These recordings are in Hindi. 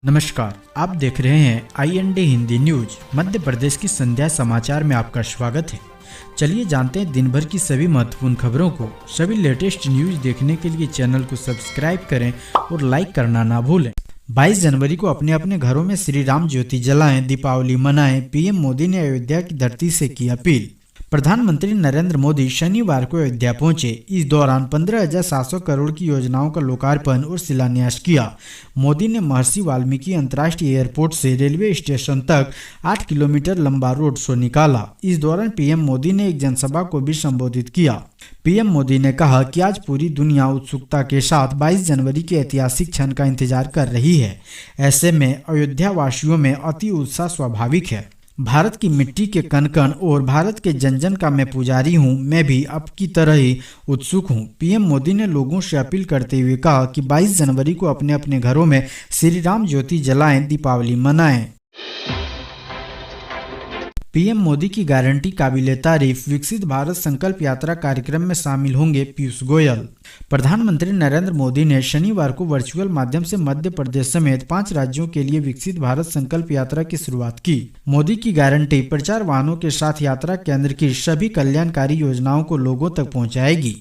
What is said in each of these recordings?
नमस्कार, आप देख रहे हैं IND हिंदी न्यूज। मध्य प्रदेश की संध्या समाचार में आपका स्वागत है। चलिए जानते हैं दिन भर की सभी महत्वपूर्ण खबरों को। सभी लेटेस्ट न्यूज देखने के लिए चैनल को सब्सक्राइब करें और लाइक करना ना भूलें। 22 जनवरी को अपने अपने घरों में श्री राम ज्योति जलाएं, दीपावली मनाएं। PM मोदी ने अयोध्या की धरती से की अपील। प्रधानमंत्री नरेंद्र मोदी शनिवार को अयोध्या पहुंचे। इस दौरान 15,700 करोड़ की योजनाओं का लोकार्पण और शिलान्यास किया। मोदी ने महर्षि वाल्मीकि अंतर्राष्ट्रीय एयरपोर्ट से रेलवे स्टेशन तक 8 किलोमीटर लंबा रोड शो निकाला। इस दौरान PM मोदी ने एक जनसभा को भी संबोधित किया। PM मोदी ने कहा कि आज पूरी दुनिया उत्सुकता के साथ 22 जनवरी के ऐतिहासिक क्षण का इंतजार कर रही है। ऐसे में अयोध्या वासियों में अति उत्साह स्वाभाविक है। भारत की मिट्टी के कण कण और भारत के जन जन का मैं पुजारी हूं। मैं भी अब की तरह ही उत्सुक हूं। PM मोदी ने लोगों से अपील करते हुए कहा कि 22 जनवरी को अपने अपने घरों में श्री राम ज्योति जलाएं, दीपावली मनाएं। PM मोदी की गारंटी काबिले तारीफ। विकसित भारत संकल्प यात्रा कार्यक्रम में शामिल होंगे पीयूष गोयल। प्रधानमंत्री नरेंद्र मोदी ने शनिवार को वर्चुअल माध्यम से मध्य प्रदेश समेत 5 राज्यों के लिए विकसित भारत संकल्प यात्रा की शुरुआत की। मोदी की गारंटी प्रचार वाहनों के साथ यात्रा केंद्र की सभी कल्याणकारी योजनाओं को लोगों तक पहुंचाएगी।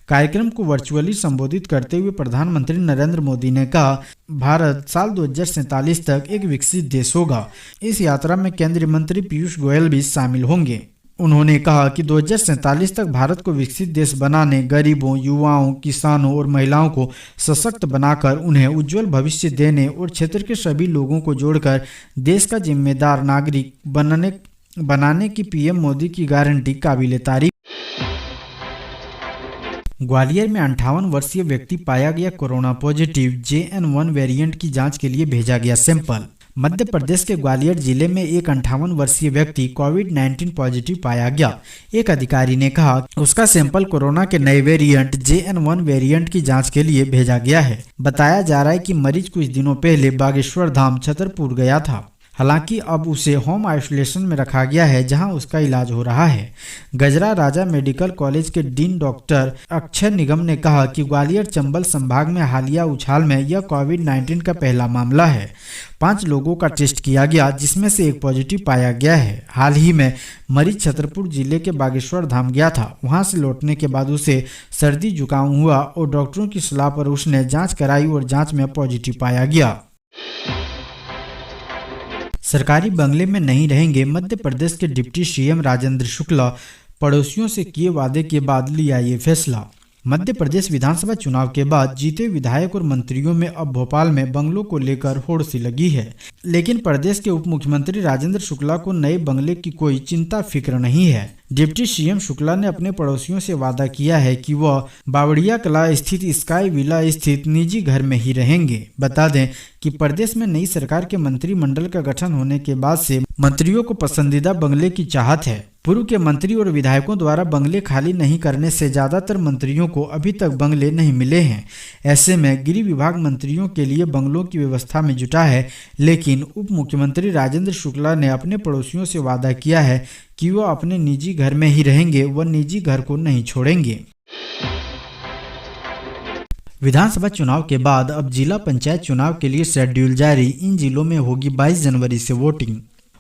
कार्यक्रम को वर्चुअली संबोधित करते हुए प्रधानमंत्री नरेंद्र मोदी ने कहा, भारत साल 2047 तक एक विकसित देश होगा। इस यात्रा में केंद्रीय मंत्री पीयूष गोयल भी शामिल होंगे। उन्होंने कहा कि 2047 तक भारत को विकसित देश बनाने, गरीबों, युवाओं, किसानों और महिलाओं को सशक्त बनाकर उन्हें उज्जवल भविष्य देने और क्षेत्र के सभी लोगों को जोड़कर देश का जिम्मेदार नागरिक बनाने की PM मोदी की गारंटी काबिले तारीफ। ग्वालियर में 58 वर्षीय व्यक्ति पाया गया कोरोना पॉजिटिव। JN1 वेरिएंट की जांच के लिए भेजा गया सैंपल। मध्य प्रदेश के ग्वालियर जिले में एक 58 वर्षीय व्यक्ति कोविड-19 पॉजिटिव पाया गया। एक अधिकारी ने कहा उसका सैंपल कोरोना के नए वेरिएंट JN1 वेरिएंट की जांच के लिए भेजा गया है। बताया जा रहा है कि मरीज कुछ दिनों पहले बागेश्वर धाम छतरपुर गया था। हालांकि अब उसे होम आइसोलेशन में रखा गया है, जहां उसका इलाज हो रहा है। गजरा राजा मेडिकल कॉलेज के डीन डॉक्टर अक्षय निगम ने कहा कि ग्वालियर चंबल संभाग में हालिया उछाल में यह कोविड-19 का पहला मामला है। 5 लोगों का टेस्ट किया गया, जिसमें से एक पॉजिटिव पाया गया है। हाल ही में मरीज छतरपुर जिले के बागेश्वर धाम गया था। वहां से लौटने के बाद उसे सर्दी जुकाम हुआ और डॉक्टरों की सलाह पर उसने जाँच कराई और जाँच में पॉजिटिव पाया गया। सरकारी बंगले में नहीं रहेंगे मध्य प्रदेश के डिप्टी CM राजेंद्र शुक्ला। पड़ोसियों से किए वादे के बाद लिया ये फैसला। मध्य प्रदेश विधानसभा चुनाव के बाद जीते विधायक और मंत्रियों में अब भोपाल में बंगलों को लेकर होड़ सी लगी है। लेकिन प्रदेश के उप मुख्यमंत्री राजेंद्र शुक्ला को नए बंगले की कोई चिंता फिक्र नहीं है। डिप्टी CM शुक्ला ने अपने पड़ोसियों से वादा किया है कि वह बावड़िया कला स्थित स्काई विला स्थित निजी घर में ही रहेंगे। बता दें कि प्रदेश में नई सरकार के मंत्रिमंडल का गठन होने के बाद से मंत्रियों को पसंदीदा बंगले की चाहत है। पूर्व के मंत्री और विधायकों द्वारा बंगले खाली नहीं करने से ज्यादातर मंत्रियों को अभी तक बंगले नहीं मिले हैं। ऐसे में गृह विभाग मंत्रियों के लिए बंगलों की व्यवस्था में जुटा है, लेकिन उप मुख्यमंत्री राजेंद्र शुक्ला ने अपने पड़ोसियों से वादा किया है कि वह अपने निजी घर में ही रहेंगे, वह निजी घर को नहीं छोड़ेंगे। विधानसभा चुनाव के बाद अब जिला पंचायत चुनाव के लिए शेड्यूल जारी। इन जिलों में होगी 22 जनवरी से वोटिंग।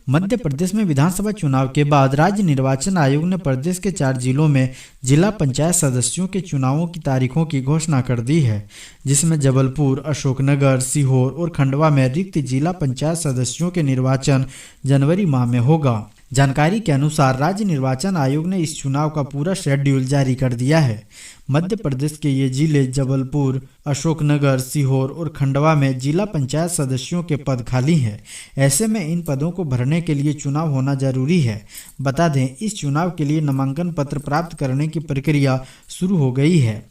मध्य प्रदेश में विधानसभा चुनाव के बाद राज्य निर्वाचन आयोग ने प्रदेश के 4 जिलों में जिला पंचायत सदस्यों के चुनावों की तारीखों की घोषणा कर दी है, जिसमें जबलपुर, अशोकनगर, सीहोर और खंडवा में रिक्त जिला पंचायत सदस्यों के निर्वाचन जनवरी माह में होगा। जानकारी के अनुसार राज्य निर्वाचन आयोग ने इस चुनाव का पूरा शेड्यूल जारी कर दिया है। मध्य प्रदेश के ये जिले जबलपुर, अशोकनगर, सीहोर और खंडवा में जिला पंचायत सदस्यों के पद खाली हैं। ऐसे में इन पदों को भरने के लिए चुनाव होना जरूरी है। बता दें, इस चुनाव के लिए नामांकन पत्र प्राप्त करने की प्रक्रिया शुरू हो गई है।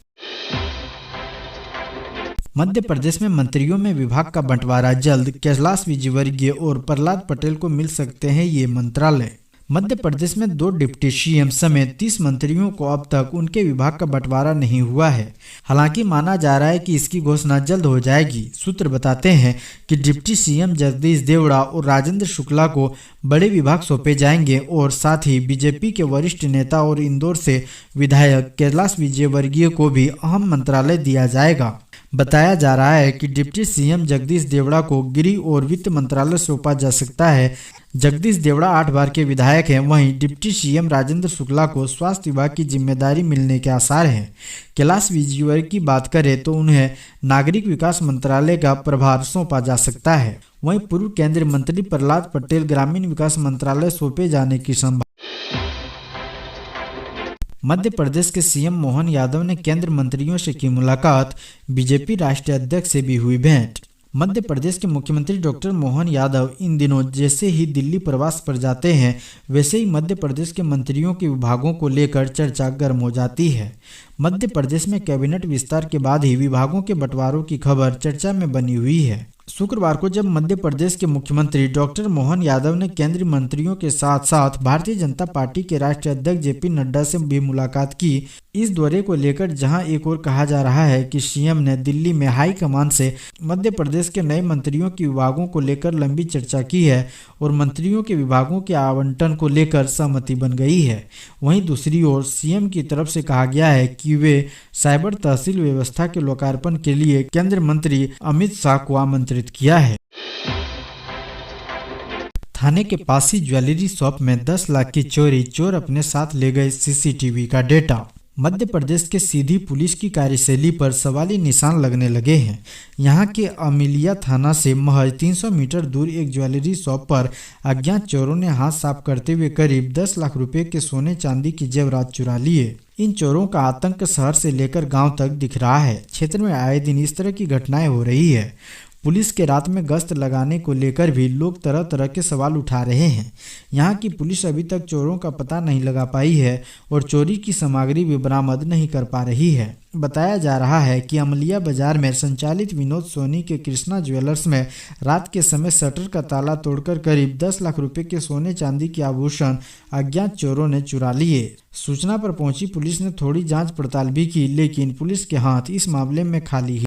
मध्य प्रदेश में मंत्रियों में विभाग का बंटवारा जल्द। कैलाश विजयवर्गीय और प्रहलाद पटेल को मिल सकते हैं ये मंत्रालय। मध्य प्रदेश में 2 डिप्टी CM समेत 30 मंत्रियों को अब तक उनके विभाग का बंटवारा नहीं हुआ है। हालांकि माना जा रहा है कि इसकी घोषणा जल्द हो जाएगी। सूत्र बताते हैं कि डिप्टी CM जगदीश देवड़ा और राजेंद्र शुक्ला को बड़े विभाग सौंपे जाएंगे और साथ ही बीजेपी के वरिष्ठ नेता और इंदौर से विधायक कैलाश विजयवर्गीय को भी अहम मंत्रालय दिया जाएगा। बताया जा रहा है कि डिप्टी सीएम जगदीश देवड़ा को गृह और वित्त मंत्रालय सौंपा जा सकता है। जगदीश देवड़ा 8 बार के विधायक हैं। वहीं डिप्टी सीएम राजेंद्र शुक्ला को स्वास्थ्य विभाग की जिम्मेदारी मिलने के आसार हैं। कैलाश विजयवर्गीय की बात करें तो उन्हें नागरिक विकास मंत्रालय का प्रभार सौंपा जा सकता है। वहीं पूर्व केंद्रीय मंत्री प्रहलाद पटेल ग्रामीण विकास मंत्रालय सौंपे जाने की संभावना। मध्य प्रदेश के सीएम मोहन यादव ने केंद्र मंत्रियों से की मुलाकात, बीजेपी राष्ट्रीय अध्यक्ष से भी हुई भेंट। मध्य प्रदेश के मुख्यमंत्री डॉक्टर मोहन यादव इन दिनों जैसे ही दिल्ली प्रवास पर जाते हैं वैसे ही मध्य प्रदेश के मंत्रियों के विभागों को लेकर चर्चा गर्म हो जाती है। मध्य प्रदेश में कैबिनेट विस्तार के बाद ही विभागों के बंटवारों की खबर चर्चा में बनी हुई है। शुक्रवार को जब मध्य प्रदेश के मुख्यमंत्री डॉक्टर मोहन यादव ने केंद्रीय मंत्रियों के साथ साथ भारतीय जनता पार्टी के राष्ट्रीय अध्यक्ष जेपी नड्डा से भी मुलाकात की। इस दौरे को लेकर जहां एक और कहा जा रहा है कि सीएम ने दिल्ली में हाई कमान से मध्य प्रदेश के नए मंत्रियों के विभागों को लेकर लंबी चर्चा की है और मंत्रियों के विभागों के आवंटन को लेकर सहमति बन गई है। वहीं दूसरी ओर सीएम की तरफ से कहा गया है कि वे साइबर तहसील व्यवस्था के लोकार्पण के लिए केंद्रीय मंत्री अमित शाह को आमंत्रित किया है। थाने के पास ही ज्वेलरी शॉप में 10 लाख की चोरी, चोर अपने साथ ले गए सीसीटीवी का डेटा। मध्य प्रदेश के सीधी पुलिस की कार्यशैली पर सवाली निशान लगने लगे हैं। यहां के अमिलिया थाना से महज 300 मीटर दूर एक ज्वेलरी शॉप पर अज्ञात चोरों ने हाथ साफ करते हुए करीब 10 लाख रुपए के सोने चांदी की जेवरात चुरा लिए। इन चोरों का आतंक शहर से लेकर गांव तक दिख रहा है। क्षेत्र में आए दिन इस तरह की घटनाएं हो रही है। पुलिस के रात में गश्त लगाने को लेकर भी लोग तरह तरह के सवाल उठा रहे हैं। यहां की पुलिस अभी तक चोरों का पता नहीं लगा पाई है और चोरी की सामग्री भी बरामद नहीं कर पा रही है। बताया जा रहा है कि अमलिया बाजार में संचालित विनोद सोनी के कृष्णा ज्वेलर्स में रात के समय शटर का ताला तोड़कर करीब 10 लाख रुपए के सोने चांदी के आभूषण अज्ञात चोरों ने चुरा लिए। सूचना पर पहुंची पुलिस ने थोड़ी जांच पड़ताल भी की, लेकिन पुलिस के हाथ इस मामले में खाली है।